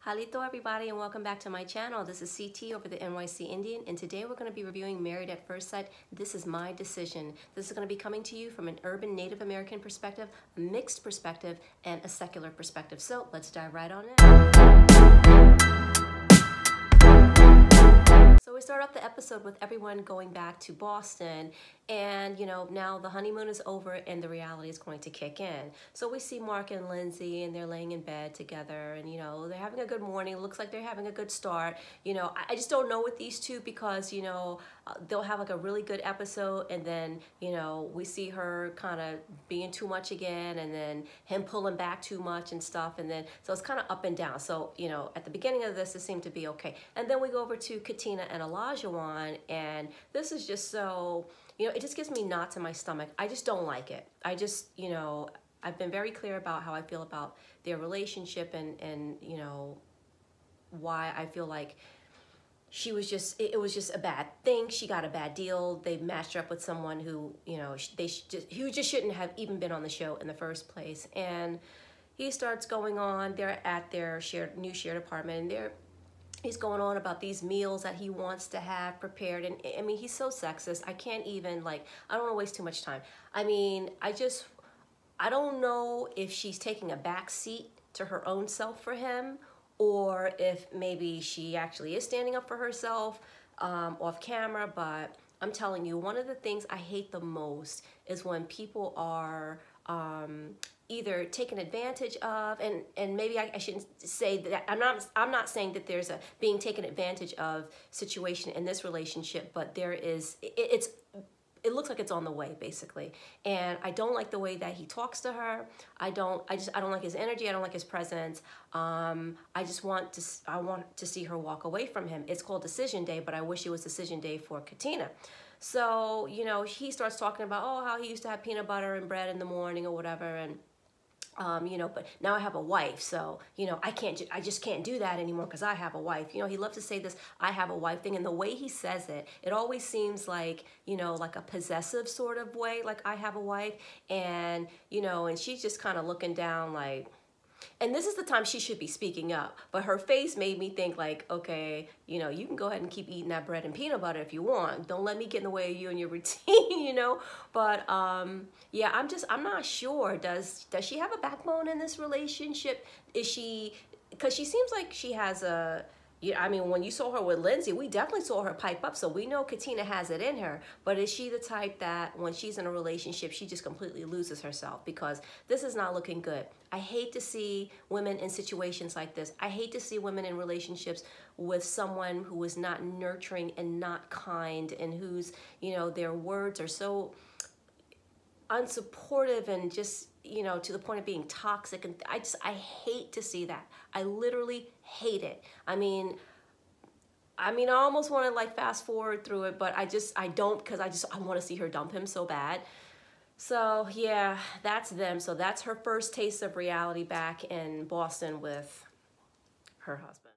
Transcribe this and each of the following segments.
Halito everybody and welcome back to my channel. This is CT over the NYC Indian, and today we're going to be reviewing Married at First Sight. This is my decision. This is going to be coming to you from an urban Native American perspective, a mixed perspective, and a secular perspective. So let's dive right on in. So we start off the episode with everyone going back to Boston, and now the honeymoon is over and the reality is going to kick in. So we see Mark and Lindsay, and they're laying in bed together, and they're having a good morning. It looks like they're having a good start. I just don't know with these two because they'll have like a really good episode, and then we see her kind of being too much again, and then him pulling back too much and stuff, and then so it's kind of up and down. So at the beginning of this, it seemed to be okay, and then we go over to Katina and Olajuwon, and this is just so it just gives me knots in my stomach. I just don't like it. I just I've been very clear about how I feel about their relationship, and why I feel like she was just, it was just a bad thing. She got a bad deal. They matched her up with someone who, who just shouldn't have even been on the show in the first place. And he starts going on, they're at their new shared apartment, and he's going on about these meals that he wants to have prepared. And I mean, he's so sexist. I can't even, I don't want to waste too much time. I mean, I don't know if she's taking a back seat to her own self for him, or if maybe she actually is standing up for herself off camera. But I'm telling you, one of the things I hate the most is when people are either taken advantage of, and maybe I shouldn't say that, I'm not saying that there's a being taken advantage of situation in this relationship, but there is, it looks like it's on the way, basically. And I don't like the way that he talks to her. I don't like his energy. I don't like his presence. I want to see her walk away from him. It's called Decision Day, but I wish it was Decision Day for Katina. So, he starts talking about, oh, how he used to have peanut butter and bread in the morning or whatever, and but now I have a wife, so, I just can't do that anymore because I have a wife. He loves to say this, I have a wife thing, and the way he says it, it always seems like, like a possessive sort of way, like I have a wife, and, and she's just kind of looking down like, and this is the time she should be speaking up, but her face made me think like, okay, you can go ahead and keep eating that bread and peanut butter if you want. Don't let me get in the way of you and your routine, But yeah, I'm not sure. Does she have a backbone in this relationship? Is she, because she seems like she has a, I mean, when you saw her with Lindsay, we definitely saw her pipe up, so we know Katina has it in her. But is she the type that when she's in a relationship, she just completely loses herself? Because this is not looking good. I hate to see women in situations like this. I hate to see women in relationships with someone who is not nurturing and not kind, and whose, their words are so unsupportive and just, to the point of being toxic. And I hate to see that. I literally hate it. I mean, I almost want to fast forward through it, but I don't, because I want to see her dump him so bad. So yeah, that's them. So that's her first taste of reality back in Boston with her husband.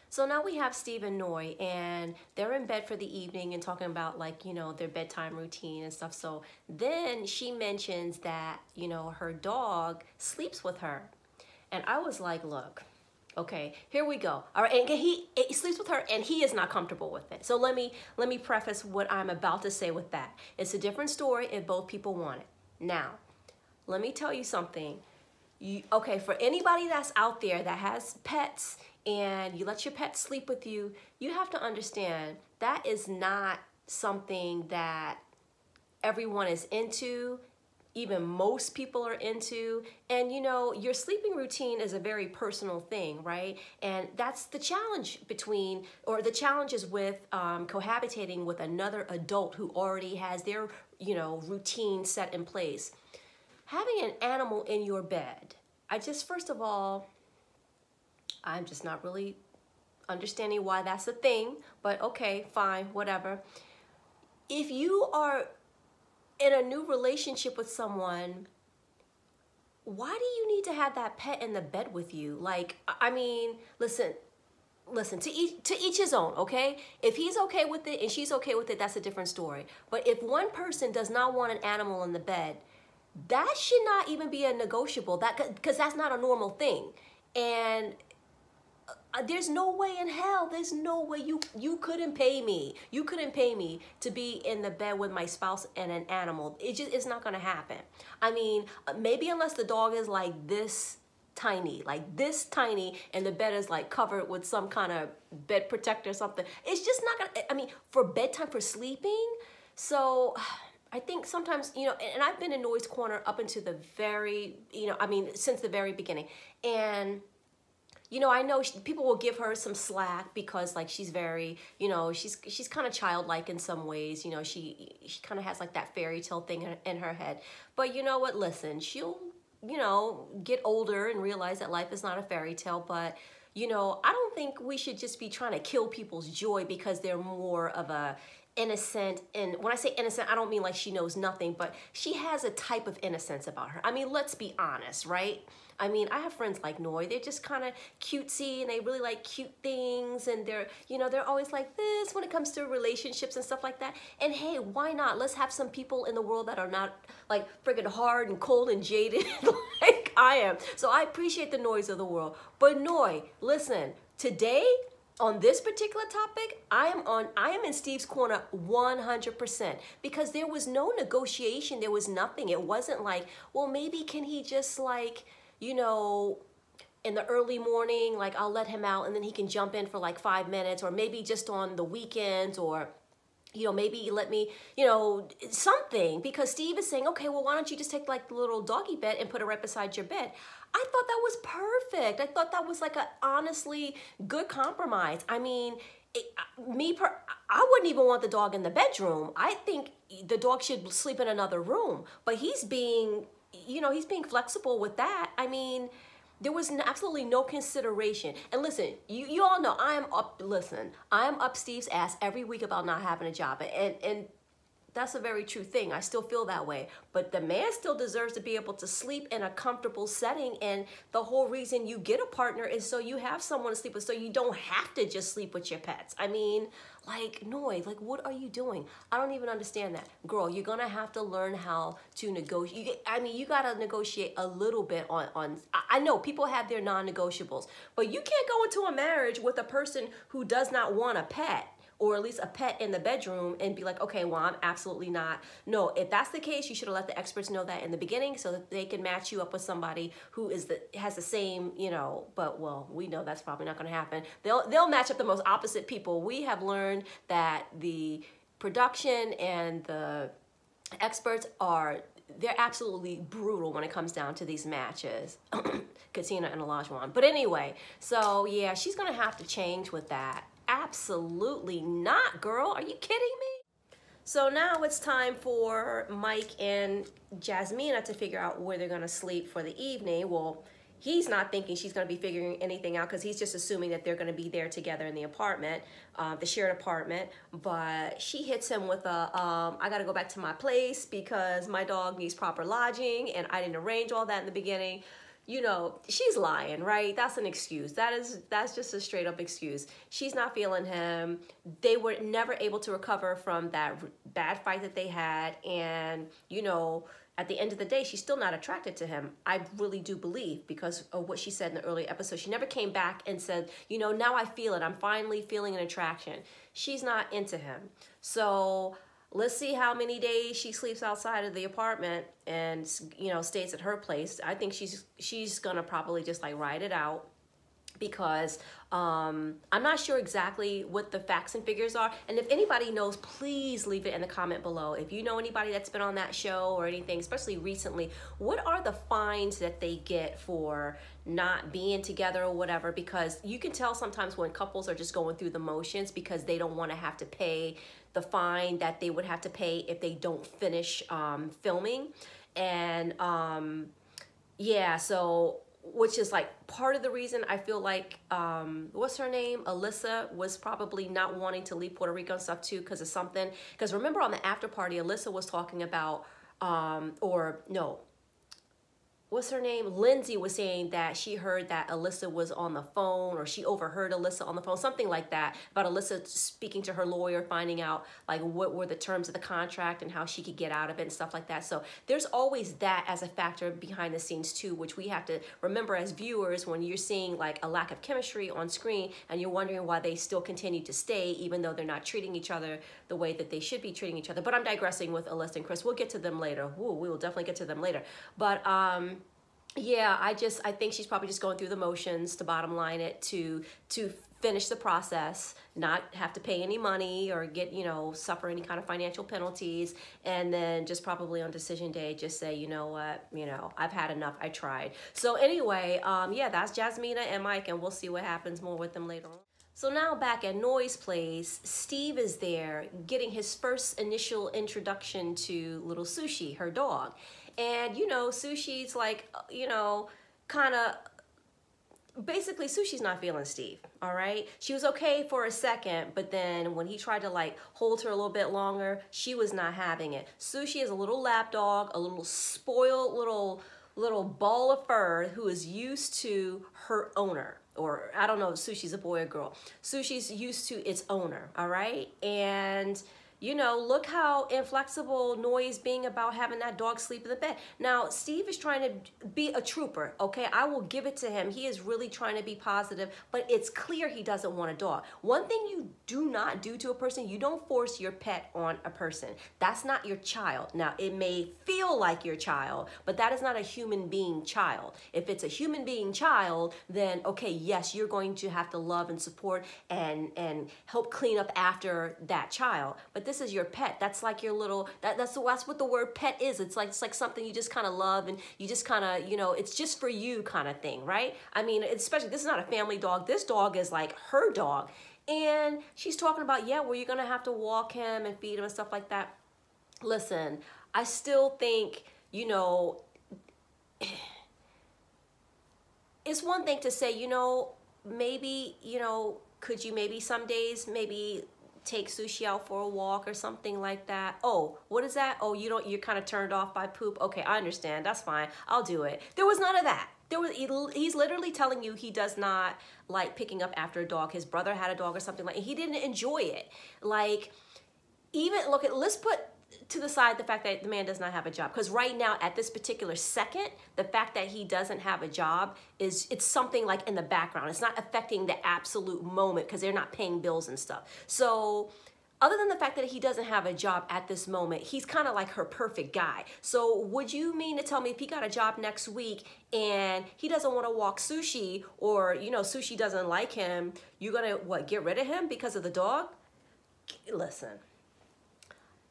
So now we have Steve and Noi, and they're in bed for the evening and talking about their bedtime routine and stuff. So then she mentions that, her dog sleeps with her. And I was like, look, okay, here we go. All right, and he sleeps with her, and he is not comfortable with it. So let me preface what I'm about to say with that. It's a different story if both people want it. Now, let me tell you something. Okay, for anybody that's out there that has pets and you let your pet sleep with you, you have to understand that is not something that everyone is into. Even most people are into, and your sleeping routine is a very personal thing, right? And that's the challenge the challenges with cohabitating with another adult who already has their, routine set in place. Having an animal in your bed, first of all, I'm just not really understanding why that's a thing, but okay, fine, whatever. If you are in a new relationship with someone, why do you need to have that pet in the bed with you? I mean, listen, to each his own, okay? If he's okay with it and she's okay with it, that's a different story. But if one person does not want an animal in the bed, that should not even be a negotiable, because that's not a normal thing. And there's no way in hell, there's no way you couldn't pay me. You couldn't pay me to be in the bed with my spouse and an animal. It's not gonna happen. I mean, maybe unless the dog is like this tiny, and the bed is like covered with some kind of bed protector or something. It's just not gonna, I mean, for bedtime, for sleeping. So I think sometimes, you know, and I've been in Noy's corner up into the very, you know, I mean, since the very beginning. And you know, I know people will give her some slack because like she's very, you know, she's kind of childlike in some ways. You know, she kind of has like that fairy tale thing in her head. But you know what? Listen, she'll, you know, get older and realize that life is not a fairy tale. But you know, I don't think we should just be trying to kill people's joy because they're more of a innocent. And when I say innocent, I don't mean like she knows nothing, but she has a type of innocence about her. I mean, let's be honest, right? I mean, I have friends like Noy. They're just kind of cutesy and they really like cute things. And they're, you know, they're always like this when it comes to relationships and stuff like that. And hey, why not? Let's have some people in the world that are not like friggin' hard and cold and jaded like I am. So I appreciate the Noys of the world. But Noy, listen, today, on this particular topic, I am in Steve's corner 100% because there was no negotiation. There was nothing. It wasn't like, well, maybe can he just like, you know, in the early morning, like I'll let him out and then he can jump in for like 5 minutes, or maybe just on the weekends, or you know, maybe let me, you know, something, because Steve is saying, okay, well, why don't you just take like the little doggy bed and put it right beside your bed? I thought that was perfect. I thought that was like a honestly good compromise. I mean, I wouldn't even want the dog in the bedroom. I think the dog should sleep in another room, but he's being, you know, he's being flexible with that. I mean, there was absolutely no consideration. And listen, you all know I am up Steve's ass every week about not having a job. And that's a very true thing. I still feel that way. But the man still deserves to be able to sleep in a comfortable setting. And the whole reason you get a partner is so you have someone to sleep with, so you don't have to just sleep with your pets. I mean, like, Noy, like, what are you doing? I don't even understand that. Girl, you're going to have to learn how to negotiate. I mean, you got to negotiate a little bit on, I know people have their non-negotiables, but you can't go into a marriage with a person who does not want a pet, or at least a pet in the bedroom, and be like, okay, well, I'm absolutely not. No, if that's the case, you should have let the experts know that in the beginning so that they can match you up with somebody who has the same, you know, but well, we know that's probably not gonna happen. They'll match up the most opposite people. We have learned that the production and the experts they're absolutely brutal when it comes down to these matches. Katina and Olajuwon. But anyway, so yeah, she's gonna have to change with that. Absolutely not, girl. Are you kidding me? So now it's time for Mike and Jasmina to figure out where they're gonna sleep for the evening. Well, he's not thinking she's gonna be figuring anything out because he's just assuming that they're gonna be there together in the apartment, the shared apartment. But she hits him with a, I gotta go back to my place because my dog needs proper lodging and I didn't arrange all that in the beginning. You know, she's lying, right? That's an excuse. That's just a straight up excuse. She's not feeling him. They were never able to recover from that bad fight that they had. And, you know, at the end of the day, she's still not attracted to him. I really do believe, because of what she said in the earlier episode. She never came back and said, you know, now I feel it. I'm finally feeling an attraction. She's not into him. So let's see how many days she sleeps outside of the apartment and, you know, stays at her place. I think she's gonna probably just like ride it out, because I'm not sure exactly what the facts and figures are. And if anybody knows, please leave it in the comment below. If you know anybody that's been on that show or anything, especially recently, what are the fines that they get for not being together or whatever? Because you can tell sometimes when couples are just going through the motions because they don't want to have to pay the fine that they would have to pay if they don't finish filming. And yeah, so which is like part of the reason I feel like, what's her name? Alyssa was probably not wanting to leave Puerto Rico and stuff too because of something. Because remember on the after party, Alyssa was talking about, or no, what's her name? Lindsay was saying that she heard that Alyssa was on the phone, or she overheard Alyssa on the phone, something like that, about Alyssa speaking to her lawyer, finding out like what were the terms of the contract and how she could get out of it and stuff like that. So there's always that as a factor behind the scenes too, which we have to remember as viewers when you're seeing like a lack of chemistry on screen and you're wondering why they still continue to stay even though they're not treating each other the way that they should be treating each other. But I'm digressing with Alyssa and Chris. We'll get to them later. Ooh, we will definitely get to them later. But yeah, I think she's probably just going through the motions to bottom line it, to finish the process, not have to pay any money or get, you know, suffer any kind of financial penalties, and then just probably on decision day just say, you know what, you know, I've had enough, I tried. So anyway, yeah, that's Jasmina and Mike, and we'll see what happens more with them later on. So now back at Noy's place, Steve is there getting his first initial introduction to little Sushi, her dog. And, you know, Sushi's like, you know, kind of, basically Sushi's not feeling Steve, all right? She was okay for a second, but then when he tried to like hold her a little bit longer, she was not having it. Sushi is a little lap dog, a little spoiled little ball of fur who is used to her owner. Or I don't know if Sushi's a boy or girl. Sushi's used to its owner, all right? And you know, look how inflexible Noy is being about having that dog sleep in the bed. Now, Steve is trying to be a trooper, okay? I will give it to him. He is really trying to be positive, but it's clear he doesn't want a dog. One thing you do not do to a person, you don't force your pet on a person. That's not your child. Now, it may feel like your child, but that is not a human being child. If it's a human being child, then okay, yes, you're going to have to love and support and help clean up after that child. But this is your pet. That's like your little, that's what the word pet is. It's like something you just kind of love and you just kind of, you know, it's just for you kind of thing, right? I mean, especially, this is not a family dog. This dog is like her dog. And she's talking about, yeah, well, you're going to have to walk him and feed him and stuff like that. Listen, I still think, you know, it's one thing to say, you know, maybe, you know, could you maybe some days maybe take Sushi out for a walk or something like that? Oh, what is that? Oh, you're kind of turned off by poop? Okay, I understand. That's fine. I'll do it. There was none of that. He's literally telling you he does not like picking up after a dog. His brother had a dog or something like that. He didn't enjoy it. Like, even, let's put to the side the fact that the man does not have a job, because right now at this particular second, the fact that he doesn't have a job it's something like in the background. It's not affecting the absolute moment because they're not paying bills and stuff. So other than the fact that he doesn't have a job at this moment, he's kind of like her perfect guy. So would you mean to tell me if he got a job next week and he doesn't want to walk Sushi, or, you know, Sushi doesn't like him, you're gonna what, get rid of him because of the dog? Listen,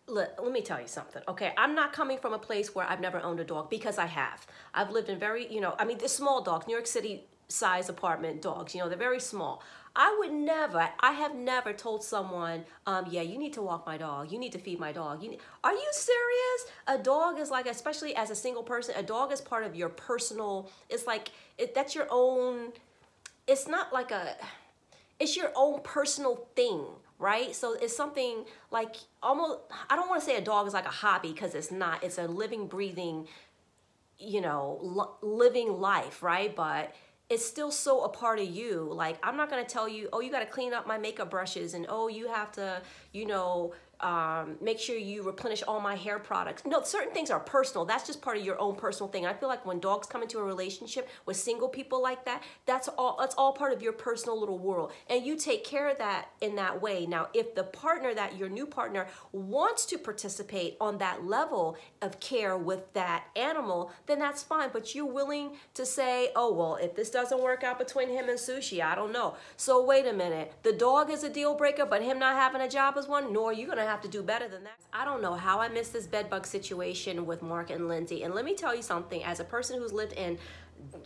let me tell you something, okay? I'm not coming from a place where I've never owned a dog, because I have. I've lived in very, you know, I mean, they're small dogs, New York City size apartment dogs, you know, they're very small. I have never told someone, yeah, you need to walk my dog, you need to feed my dog. Are you serious? A dog is like, especially as a single person, a dog is part of your personal, it's like, that's your own, it's not like it's your own personal thing, right? So it's something like almost, I don't want to say a dog is like a hobby, because it's not. It's a living, breathing, you know, living life, right? But it's still so a part of you. Like, I'm not going to tell you, oh, you got to clean up my makeup brushes, and oh, you have to, you know, make sure you replenish all my hair products. No, certain things are personal. That's just part of your own personal thing. I feel like when dogs come into a relationship with single people like that, that's all part of your personal little world. And you take care of that in that way. Now, if the partner, your new partner, wants to participate on that level of care with that animal, then that's fine. But you're willing to say, oh, well, if this doesn't work out between him and Sushi, I don't know. So wait a minute. The dog is a deal breaker, but him not having a job is one? Nor you're going to have to do better than that. I don't know how I missed this bedbug situation with Mark and Lindsay. And let me tell you something, as a person who's lived in,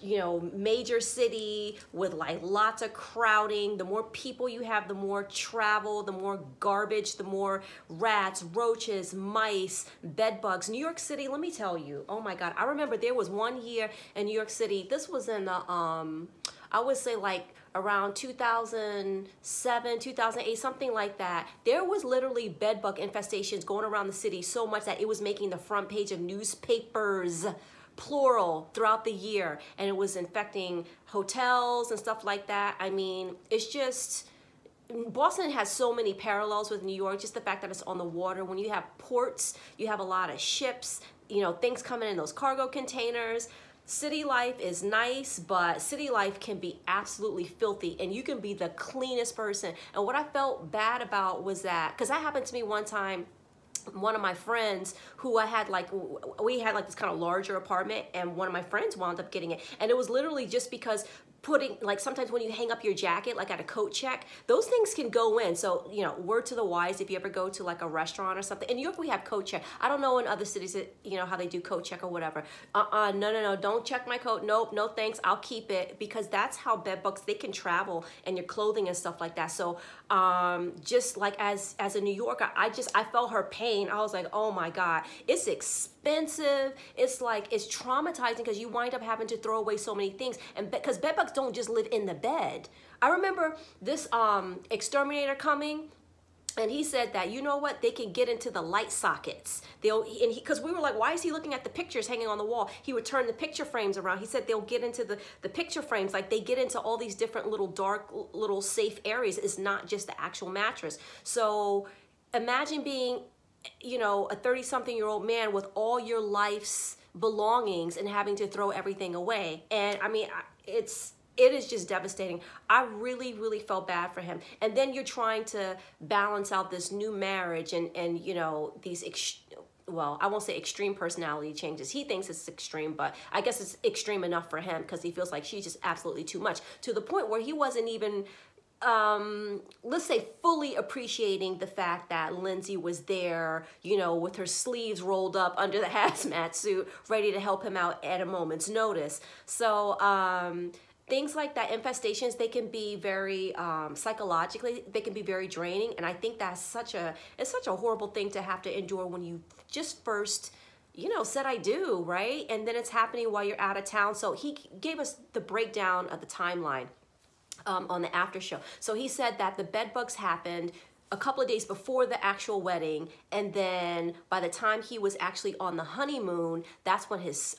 you know, major city with like lots of crowding, the more people you have, the more travel, the more garbage, the more rats, roaches, mice, bedbugs. New York City, let me tell you, oh my God, I remember there was one year in New York City, this was in the, I would say like around 2007, 2008, something like that. There was literally bedbug infestations going around the city so much that it was making the front page of newspapers plural throughout the year, and it was infecting hotels and stuff like that. I mean, it's just, Boston has so many parallels with New York, just the fact that it's on the water. When you have ports, you have a lot of ships, you know, things coming in those cargo containers. City life is nice, but city life can be absolutely filthy, and you can be the cleanest person. And what I felt bad about was that, because that happened to me one time, one of my friends who I had like, we had like this kind of larger apartment, and one of my friends wound up getting it. And it was literally just because putting, like sometimes when you hang up your jacket, like at a coat check, those things can go in. So, you know, word to the wise, if you ever go to like a restaurant or something, in New York we have coat check. I don't know in other cities, that, you know, how they do coat check or whatever. No, don't check my coat. Nope, no thanks, I'll keep it, because that's how bed bugs, they can travel and your clothing and stuff like that. So just like as a New Yorker, I felt her pain. I was like, oh my God, it's expensive. It's like, it's traumatizing, because you wind up having to throw away so many things. And because bed bugs don't just live in the bed. I remember this exterminator coming, and he said that, you know what, they can get into the light sockets. Because we were like, why is he looking at the pictures hanging on the wall? He would turn the picture frames around. He said they'll get into the picture frames, like they get into all these different little dark, little safe areas. It's not just the actual mattress. So imagine being, you know, a 30-something-year-old man with all your life's belongings and having to throw everything away. And I mean, it is just devastating. I really, really felt bad for him. And then you're trying to balance out this new marriage and you know, these, well, I won't say extreme personality changes. He thinks it's extreme, but I guess it's extreme enough for him, because he feels like she's just absolutely too much, to the point where he wasn't even, let's say, fully appreciating the fact that Lindsay was there, you know, with her sleeves rolled up under the hazmat suit, ready to help him out at a moment's notice. So, things like that, infestations, they can be very, psychologically, they can be very draining. And I think that's it's such a horrible thing to have to endure when you just first, you know, said I do, right? And then it's happening while you're out of town. So he gave us the breakdown of the timeline on the after show. So he said that the bed bugs happened a couple of days before the actual wedding, and then by the time he was actually on the honeymoon, that's when his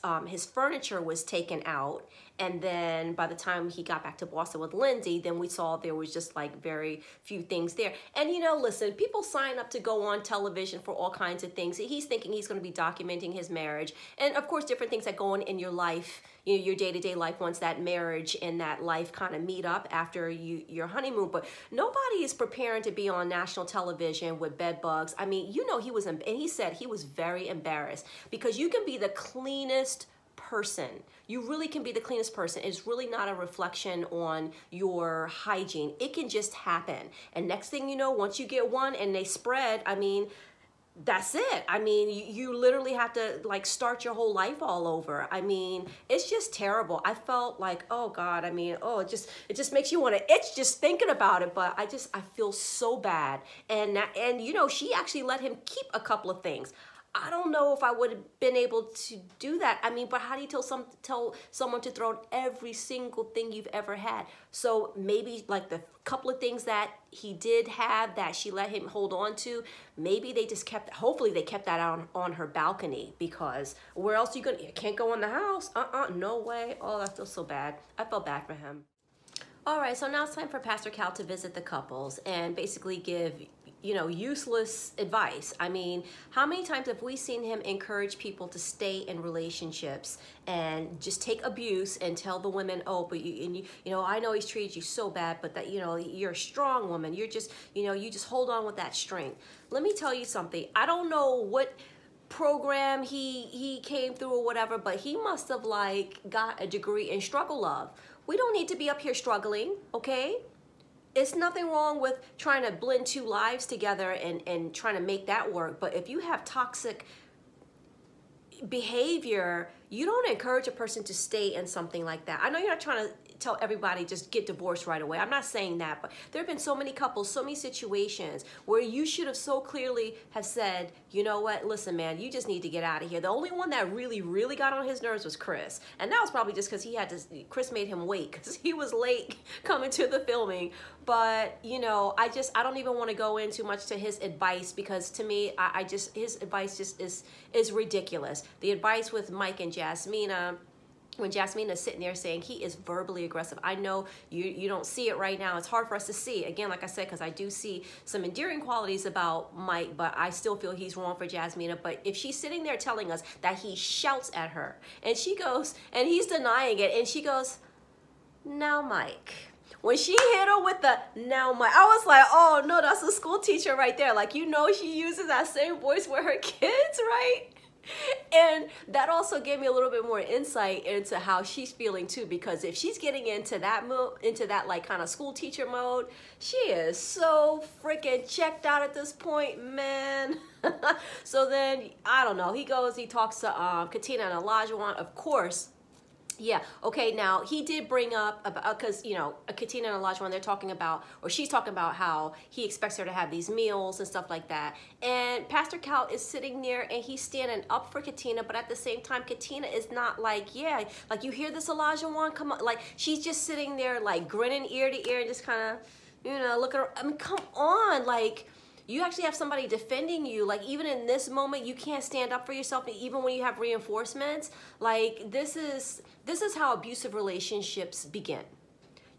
furniture was taken out. And then by the time he got back to Boston with Lindsay, then we saw there was just like very few things there. And you know, listen, people sign up to go on television for all kinds of things. He's thinking he's going to be documenting his marriage, and of course different things that go on in your life, you know, your day-to-day life, once that marriage and that life kind of meet up after your honeymoon. But nobody is preparing to be on national television with bed bugs. I mean, you know, and he said he was very embarrassed, because you can be the cleanest person. You really can be the cleanest person. It's really not a reflection on your hygiene. It can just happen. And next thing you know, once you get one and they spread, I mean, that's it. I mean, you literally have to like start your whole life all over. I mean, it's just terrible. I felt like, oh God, I mean, oh, it just makes you want to itch just thinking about it. But I feel so bad. And you know, she actually let him keep a couple of things. I don't know if I would have been able to do that. I mean, but how do you tell someone to throw out every single thing you've ever had? So maybe like the couple of things that he did have that she let him hold on to, maybe they just hopefully they kept that on her balcony, because where else you can't go in the house. No way. Oh, I feel so bad. I felt bad for him. All right, so now it's time for Pastor Cal to visit the couples and basically give, you know, useless advice. I mean, how many times have we seen him encourage people to stay in relationships and just take abuse and tell the women, oh, but you know, I know he's treated you so bad, but that, you know, you're a strong woman. You're just, you know, you just hold on with that strength. Let me tell you something. I don't know what program he came through or whatever, but he must have like got a degree in struggle love. We don't need to be up here struggling, okay? It's nothing wrong with trying to blend two lives together and trying to make that work. But if you have toxic behavior, you don't encourage a person to stay in something like that. I know you're not trying to tell everybody just get divorced right away. I'm not saying that, but there have been so many couples, so many situations where you should have so clearly have said, you know what, listen, man, you just need to get out of here. The only one that really, really got on his nerves was Chris. And that was probably just because Chris made him wait because he was late coming to the filming. But, you know, I don't even want to go in too much to his advice because to me, his advice just is ridiculous. The advice with Mike and Jasmina, when Jasmine is sitting there saying he is verbally aggressive. I know you don't see it right now. It's hard for us to see. Again, like I said, because I do see some endearing qualities about Mike, but I still feel he's wrong for Jasmina. But if she's sitting there telling us that he shouts at her, and she goes, and he's denying it, and she goes, now Mike. When she hit her with the now Mike, I was like, oh no, that's a school teacher right there. Like, you know, she uses that same voice with her kids, right? And that also gave me a little bit more insight into how she's feeling too, because if she's getting into that like kind of school teacher mode, she is so freaking checked out at this point, man. So then, I don't know, he talks to Katina and Olajuwon, of course. Yeah, okay, now he did bring up, because, you know, Katina and Olajuwon, they're talking about, or she's talking about how he expects her to have these meals and stuff like that. And Pastor Cal is sitting there and he's standing up for Katina, but at the same time, Katina is not like, yeah, like you hear this Olajuwon, come on, like she's just sitting there like grinning ear to ear and just kind of, you know, looking, I mean, come on, like, you actually have somebody defending you. Like, even in this moment, you can't stand up for yourself, even when you have reinforcements. Like, this is how abusive relationships begin.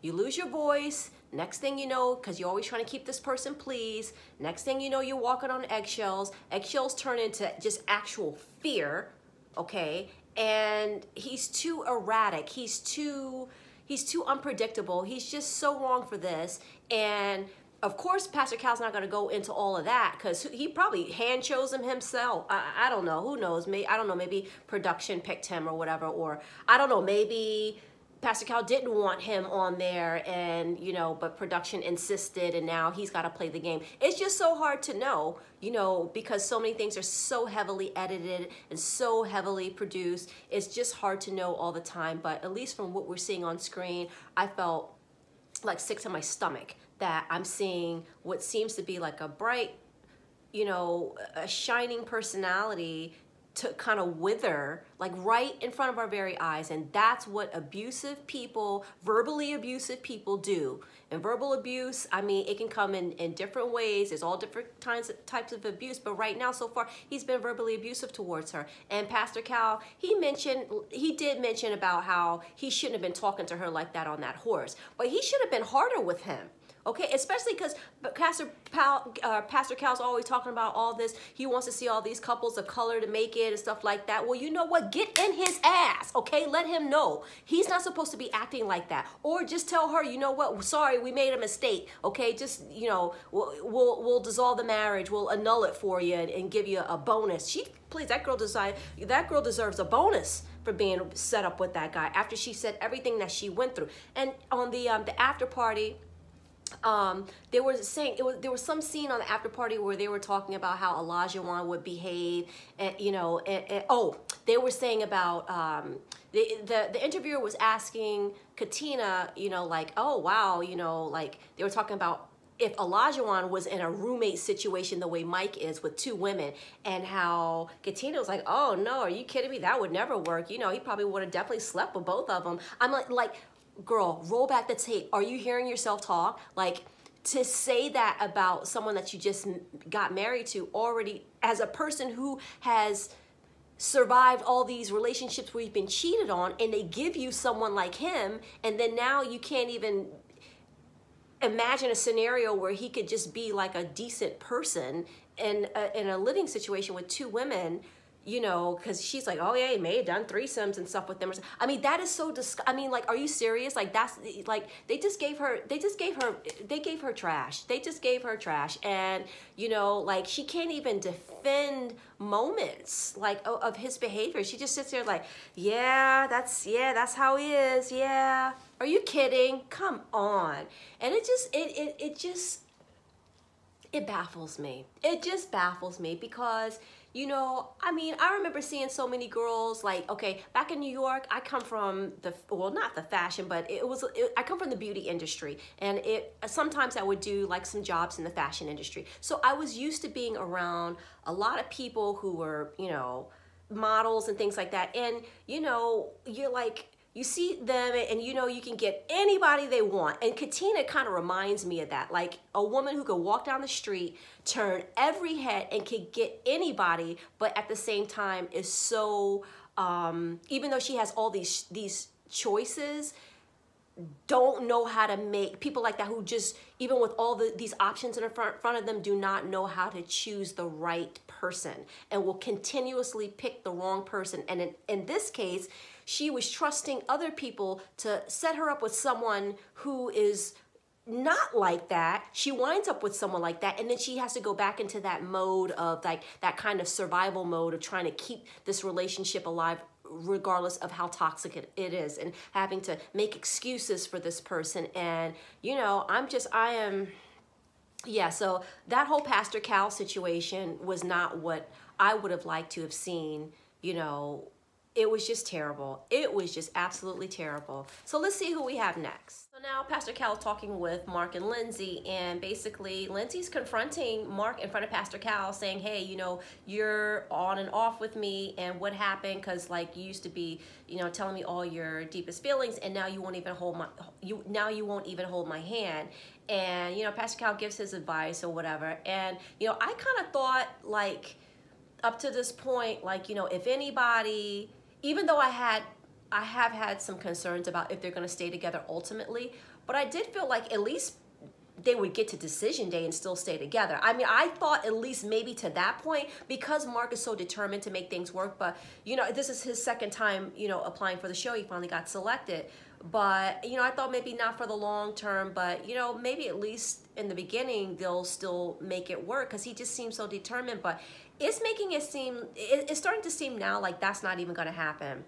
You lose your voice. Next thing you know, because you're always trying to keep this person pleased, next thing you know, you're walking on eggshells. Eggshells turn into just actual fear, okay? And he's too erratic. He's too unpredictable. He's just so wrong for this. And of course, Pastor Cal's not going to go into all of that because he probably hand chose him himself. I don't know. Who knows? Maybe, I don't know. Maybe production picked him or whatever. Or I don't know. Maybe Pastor Cal didn't want him on there and, you know, but production insisted and now he's got to play the game. It's just so hard to know, you know, because so many things are so heavily edited and so heavily produced. It's just hard to know all the time. But at least from what we're seeing on screen, I felt like sick to my stomach that I'm seeing what seems to be like a bright, you know, a shining personality to kind of wither, like right in front of our very eyes. And that's what abusive people, verbally abusive people do. And verbal abuse, I mean, it can come in different ways. There's all different types of abuse. But right now, so far, he's been verbally abusive towards her. And Pastor Cal, he did mention about how he shouldn't have been talking to her like that on that horse. But he should have been harder with him. Okay, especially because Pastor Cal's always talking about all this. He wants to see all these couples of color to make it and stuff like that. Well, you know what? Get in his ass, okay? Let him know. He's not supposed to be acting like that. Or just tell her, you know what? Sorry, we made a mistake, okay? Just, you know, we'll dissolve the marriage. We'll annul it for you and give you a bonus. Please, that girl deserves a bonus for being set up with that guy after she said everything that she went through. And on the after party, they were saying there was some scene on the after party where they were talking about how Olajuwon would behave, and you know, they were saying about the interviewer was asking Katina, you know, like, oh wow, you know, like they were talking about if Olajuwon was in a roommate situation the way Mike is with two women, and how Katina was like, oh no, are you kidding me? That would never work. You know, he probably would have definitely slept with both of them. I'm like, girl, roll back the tape. Are you hearing yourself talk? Like, to say that about someone that you just got married to already, as a person who has survived all these relationships where you've been cheated on, and they give you someone like him, and then now you can't even imagine a scenario where he could just be like a decent person in a living situation with two women, you know, because she's like, oh yeah, he may have done threesomes and stuff with them. I mean, that is so I mean, like, are you serious? Like, that's like, they gave her trash. They just gave her trash. And, you know, like, she can't even defend moments like of his behavior. She just sits there like, yeah, that's how he is. Yeah. Are you kidding? Come on. And it baffles me. It just baffles me because You know, I mean, I remember seeing so many girls, like, okay, back in New York, I come from the, well, not the fashion, but I come from the beauty industry. And sometimes I would do like some jobs in the fashion industry. So I was used to being around a lot of people who were, you know, models and things like that. And, you know, you're like, you see them and you know you can get anybody they want. And Katina kind of reminds me of that. Like a woman who could walk down the street, turn every head and could get anybody, but at the same time is so, even though she has all these choices, don't know how to make, people like that who just, even with all these options in front of them, do not know how to choose the right person and will continuously pick the wrong person. And in this case, she was trusting other people to set her up with someone who is not like that. She winds up with someone like that, and then she has to go back into that mode of like that kind of survival mode of trying to keep this relationship alive regardless of how toxic it is, and having to make excuses for this person. And you know, yeah, so that whole Pastor Cal situation was not what I would have liked to have seen. You know, it was just terrible. It was just absolutely terrible. So let's see who we have next. So now Pastor Cal is talking with Mark and Lindsay, and basically Lindsay's confronting Mark in front of Pastor Cal saying, hey, you know, you're on and off with me, and what happened? Because like you used to be, you know, telling me all your deepest feelings, and now you won't even hold my hand. And you know, Pastor Cal gives his advice or whatever. And you know, I kind of thought, like, up to this point, like, you know, if anybody, even though I have had some concerns about if they're going to stay together ultimately, but I did feel like at least they would get to decision day and still stay together. I mean, I thought at least maybe to that point, because Mark is so determined to make things work. But you know, this is his second time, you know, applying for the show. He finally got selected. But you know, I thought maybe not for the long term, but you know, maybe at least in the beginning they'll still make it work, because he just seems so determined. But it's making it seem, it's starting to seem now like that's not even going to happen.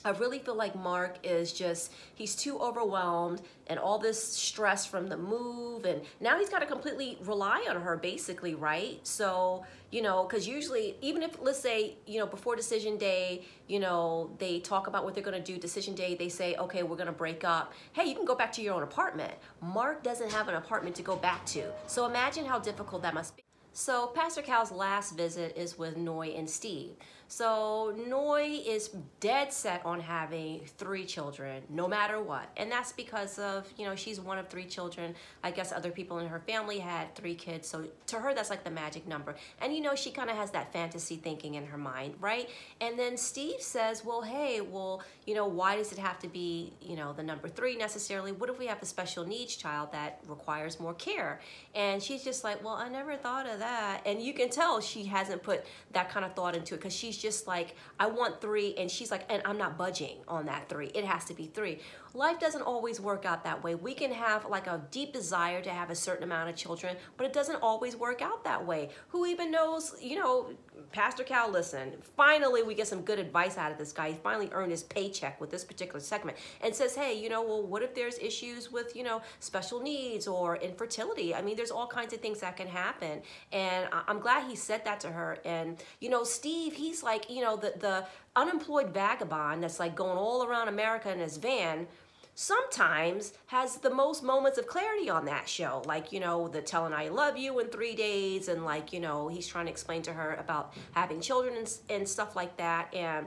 I really feel like Mark is just, he's too overwhelmed, and all this stress from the move, and now he's got to completely rely on her basically, right? So, you know, because usually, even if, let's say, you know, before decision day, you know, they talk about what they're going to do, decision day, they say, okay, we're going to break up. Hey, you can go back to your own apartment. Mark doesn't have an apartment to go back to. So imagine how difficult that must be. So Pastor Cal's last visit is with Noy and Steve. So Noy is dead set on having 3 children, no matter what. And that's because of, you know, she's one of 3 children. I guess other people in her family had 3 kids. So to her, that's like the magic number. And, you know, she kind of has that fantasy thinking in her mind, right? And then Steve says, well, hey, well, you know, why does it have to be, you know, the number 3 necessarily? What if we have a special needs child that requires more care? And she's just like, well, I never thought of that. And you can tell she hasn't put that kind of thought into it, because she's just like, I want 3, and she's like, and I'm not budging on that 3. It has to be 3. Life doesn't always work out that way. We can have like a deep desire to have a certain amount of children, but it doesn't always work out that way. Who even knows, you know, Pastor Cal, listen, finally we get some good advice out of this guy. He finally earned his paycheck with this particular segment, and says, hey, you know, well, what if there's issues with, you know, special needs or infertility? I mean, there's all kinds of things that can happen. And I'm glad he said that to her. And, you know, Steve, he's like, you know, the unemployed vagabond that's like going all around America in his van, sometimes has the most moments of clarity on that show. Like, you know, the telling I love you in 3 days, and like, you know, he's trying to explain to her about having children and stuff like that. And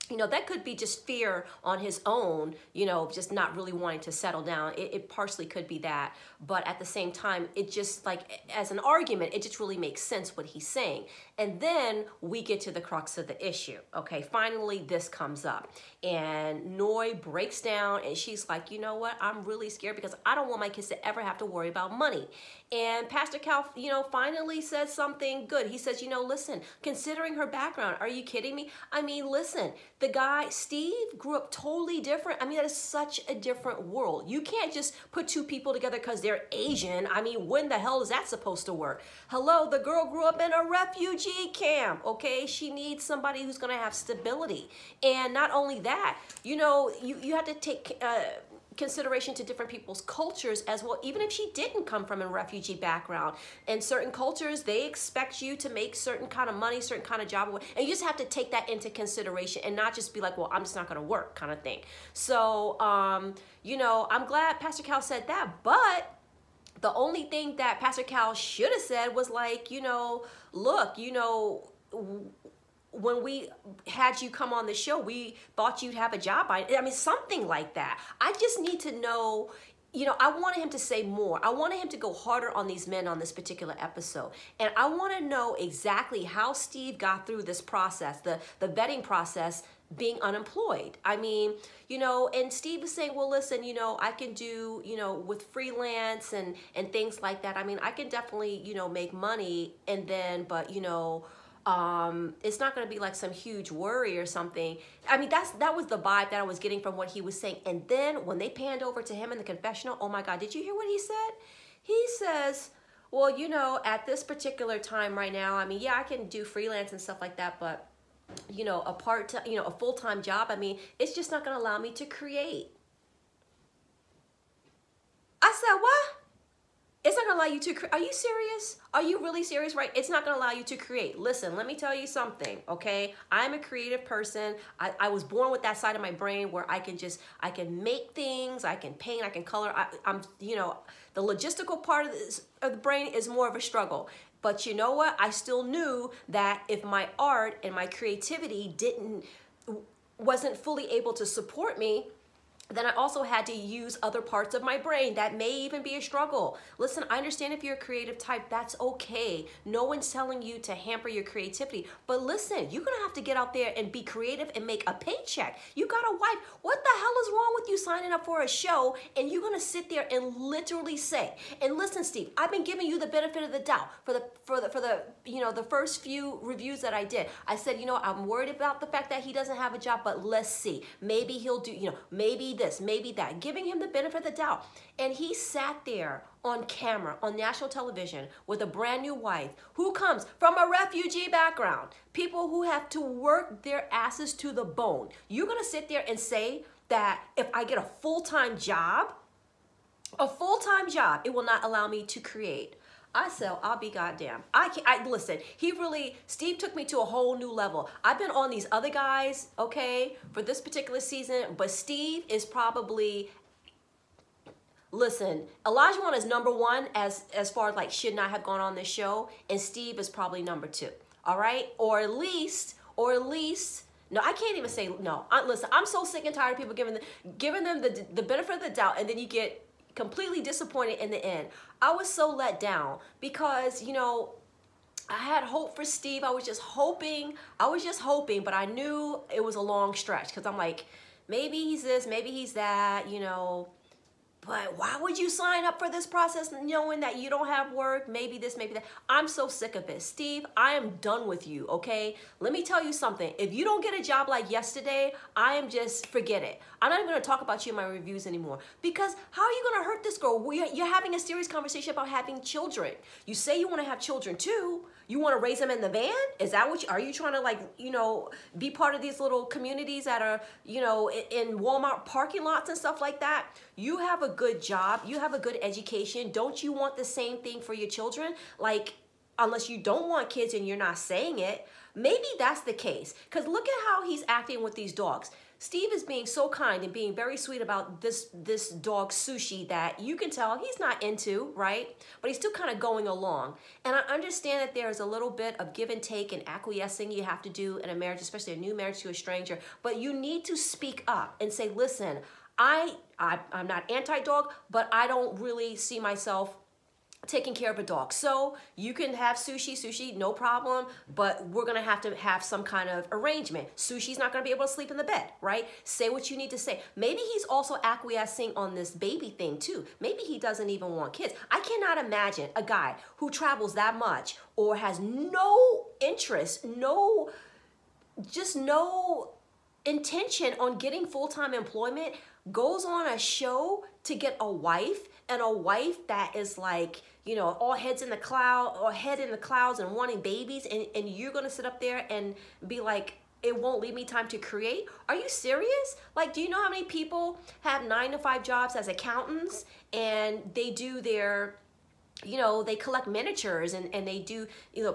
you know, that could be just fear on his own, you know, just not really wanting to settle down. It partially could be that. But at the same time, it just, like, as an argument, it just really makes sense what he's saying. And then we get to the crux of the issue. Okay, finally, this comes up. And Noy breaks down, and she's like, you know what? I'm really scared because I don't want my kids to ever have to worry about money. And Pastor Cal, you know, finally says something good. He says, you know, listen, considering her background, are you kidding me? I mean, listen, the guy, Steve, grew up totally different. I mean, that is such a different world. You can't just put 2 people together because they're Asian. I mean, when the hell is that supposed to work? Hello, the girl grew up in a refugee camp, okay? She needs somebody who's going to have stability. And not only that, you know, you have to consideration to different people's cultures as well, even if she didn't come from a refugee background. In certain cultures, they expect you to make certain kind of money, certain kind of job, and you just have to take that into consideration and not just be like, well, I'm just not going to work kind of thing. So, you know, I'm glad Pastor Cal said that, but the only thing that Pastor Cal should have said was like, you know, look, you know, when we had you come on the show, we thought you'd have a job. I mean, something like that. I just need to know, you know, I wanted him to say more. I wanted him to go harder on these men on this particular episode. And I want to know exactly how Steve got through this process, the vetting process, being unemployed. I mean, you know, and Steve was saying, well, listen, you know, I can do, you know, with freelance and things like that. I mean, I can definitely, you know, make money and then, but, you know, it's not going to be like some huge worry or something. I mean, that was the vibe that I was getting from what he was saying. And then when they panned over to him in the confessional, oh my God, did you hear what he said? He says, well, you know, at this particular time right now, I mean, yeah, I can do freelance and stuff like that, but you know, a full-time job, I mean, it's just not going to allow me to create. I said, what? It's not going to allow you to create. Are you serious? Are you really serious? Right? It's not going to allow you to create. Listen, let me tell you something, okay? I'm a creative person. I was born with that side of my brain where I can make things, I can paint, I can color. I'm, you know, the logistical part of the brain is more of a struggle. But you know what? I still knew that if my art and my creativity wasn't fully able to support me, then I also had to use other parts of my brain. That may even be a struggle. Listen, I understand if you're a creative type, that's okay. No one's telling you to hamper your creativity. But listen, you're gonna have to get out there and be creative and make a paycheck. You got a wife. What the hell is wrong with you signing up for a show and you're gonna sit there and literally say, and listen, Steve, I've been giving you the benefit of the doubt for the you know, the first few reviews that I did. I said, you know, I'm worried about the fact that he doesn't have a job, but let's see. Maybe he'll do, you know, maybe this, maybe that, giving him the benefit of the doubt. And he sat there on camera, on national television, with a brand new wife who comes from a refugee background, people who have to work their asses to the bone. You're gonna sit there and say that if I get a full-time job, it will not allow me to create. I said, I'll be goddamn. Listen, Steve took me to a whole new level. I've been on these other guys, okay, for this particular season, but Steve is probably, listen, Olajuwon is #1 as far as like should not have gone on this show, and Steve is probably #2, all right? Or at least, no, I can't even say no. Listen, I'm so sick and tired of people giving them the benefit of the doubt, and then you get completely disappointed in the end. I was so let down because, you know, I had hope for Steve. I was just hoping, but I knew it was a long stretch because I'm like, maybe he's this, maybe he's that, you know. But why would you sign up for this process knowing that you don't have work? Maybe this, maybe that. I'm so sick of it. Steve, I am done with you, okay? Let me tell you something. If you don't get a job like yesterday, forget it. I'm not even going to talk about you in my reviews anymore. Because how are you going to hurt this girl? You're having a serious conversation about having children. You say you want to have children too. You want to raise them in the van? Is that what are you trying to, like, you know, be part of these little communities that are, you know, in Walmart parking lots and stuff like that? You have a good job. You have a good education. Don't you want the same thing for your children? Like, unless you don't want kids and you're not saying it, maybe that's the case. Because look at how he's acting with these dogs. Steve is being so kind and being very sweet about this dog Sushi that you can tell he's not into, right? But he's still kind of going along. And I understand that there's a little bit of give and take and acquiescing you have to do in a marriage, especially a new marriage to a stranger. But you need to speak up and say, listen, I'm not anti-dog, but I don't really see myself taking care of a dog. So you can have Sushi, no problem, but we're gonna have to have some kind of arrangement. Sushi's not gonna be able to sleep in the bed, right? Say what you need to say. Maybe he's also acquiescing on this baby thing too. Maybe he doesn't even want kids. I cannot imagine a guy who travels that much or has no interest, no intention on getting full-time employment, goes on a show to get a wife, and a wife that is like, you know, all head in the clouds and wanting babies, and you're gonna sit up there and be like, it won't leave me time to create. Are you serious? Like, do you know how many people have 9-to-5 jobs as accountants and they do their, they collect miniatures and they do,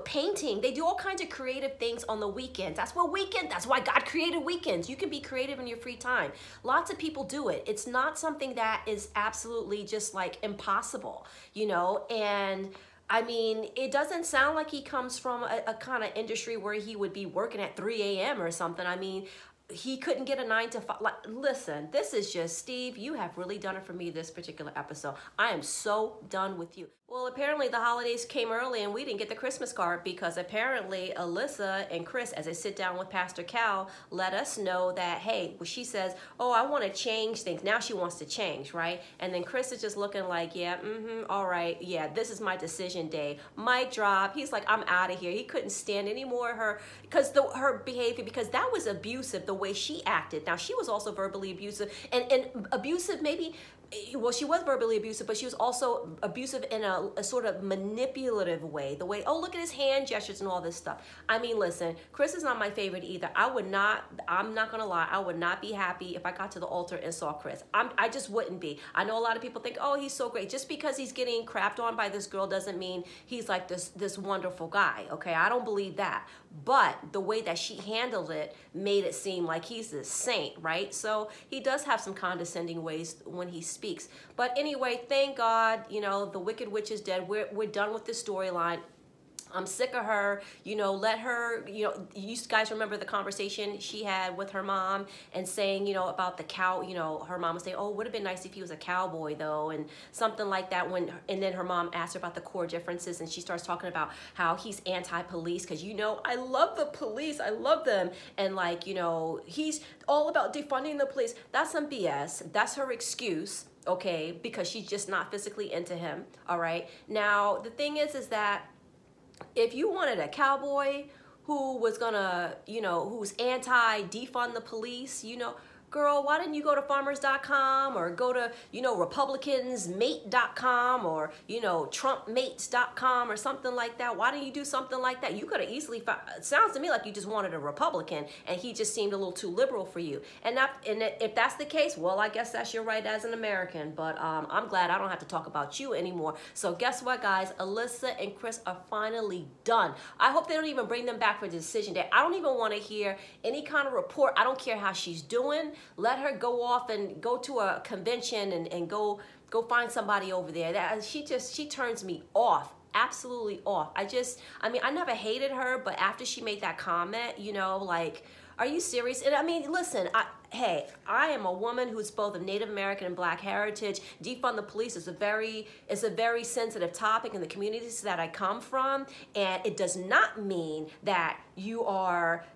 painting. They do all kinds of creative things on the weekends. That's why God created weekends. You can be creative in your free time. Lots of people do it. It's not something that is absolutely just like impossible, and I mean, it doesn't sound like he comes from a kind of industry where he would be working at 3 a.m. or something. I mean, he couldn't get a 9-to-5. Like, listen, this is just, Steve, you have really done it for me this particular episode. I am so done with you. Well, apparently the holidays came early and we didn't get the Christmas card because apparently Alyssa and Chris, as they sit down with Pastor Cal, let us know that, hey, well, she says, oh, I want to change things. Now she wants to change, right? And then Chris is just looking like, yeah, all right, yeah, this is my decision day. Mic drop. He's like, I'm out of here. He couldn't stand any more of her her behavior, because that was abusive, the way she acted. Now, she was also verbally abusive and abusive maybe. Well, she was verbally abusive, but she was also abusive in a sort of manipulative way. The way, oh, look at his hand gestures and all this stuff. I mean, listen, Chris is not my favorite either. I'm not going to lie, I would not be happy if I got to the altar and saw Chris. I just wouldn't be. I know a lot of people think, oh, he's so great. Just because he's getting crapped on by this girl doesn't mean he's like this wonderful guy, okay? I don't believe that. But the way that she handled it made it seem like he's this saint, right? So he does have some condescending ways when he speaks. But anyway, thank God, the Wicked Witch is dead. We're done with this storyline. I'm sick of her, let her, you guys remember the conversation she had with her mom and saying, about the cow, her mom was saying, oh, it would have been nice if he was a cowboy though, and something like that. And then her mom asked her about the core differences, and she starts talking about how he's anti-police because, I love the police, I love them. And like, he's all about defunding the police. That's some BS. That's her excuse. Okay, because she's just not physically into him. All right. Now, the thing is that if you wanted a cowboy who was gonna, who's anti-defund the police, girl, why didn't you go to farmers.com or go to, republicansmate.com or, trumpmates.com or something like that? Why didn't you do something like that? You could have easily found, it sounds to me like you just wanted a Republican and he just seemed a little too liberal for you. And if that's the case, well, I guess that's your right as an American, but I'm glad I don't have to talk about you anymore. So guess what, guys? Alyssa and Chris are finally done. I hope they don't even bring them back for the decision day. I don't even want to hear any kind of report. I don't care how she's doing. Let her go off and go to a convention and go find somebody over there. She turns me off, absolutely off. I never hated her, but after she made that comment, like, are you serious? And I mean, listen, hey, I am a woman who's both of Native American and Black heritage. Defund the police is a very sensitive topic in the communities that I come from, and it does not mean that you are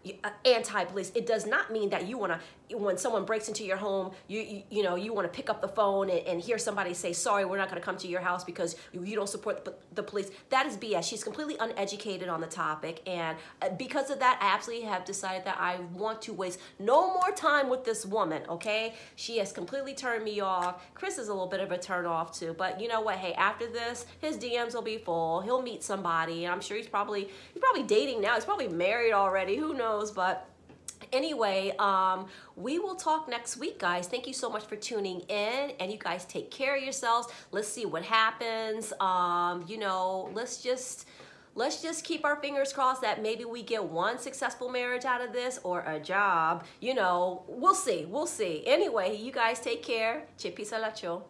anti-police. It does not mean that you want to, when someone breaks into your home, you want to pick up the phone and hear somebody say, sorry, we're not going to come to your house because you don't support the police. That is BS. She's completely uneducated on the topic, and because of that, I absolutely have decided that I want to waste no more time with this woman, okay? She has completely turned me off. Chris is a little bit of a turn off too, but you know what? Hey, after this, his DMs will be full. He'll meet somebody, and I'm sure he's probably dating now. He's probably married already. Who knows? But anyway, we will talk next week, guys. Thank you so much for tuning in, and you guys take care of yourselves. Let's see what happens. Let's just keep our fingers crossed that maybe we get one successful marriage out of this or a job. We'll see. We'll see. Anyway, you guys take care. Che pisa la cho.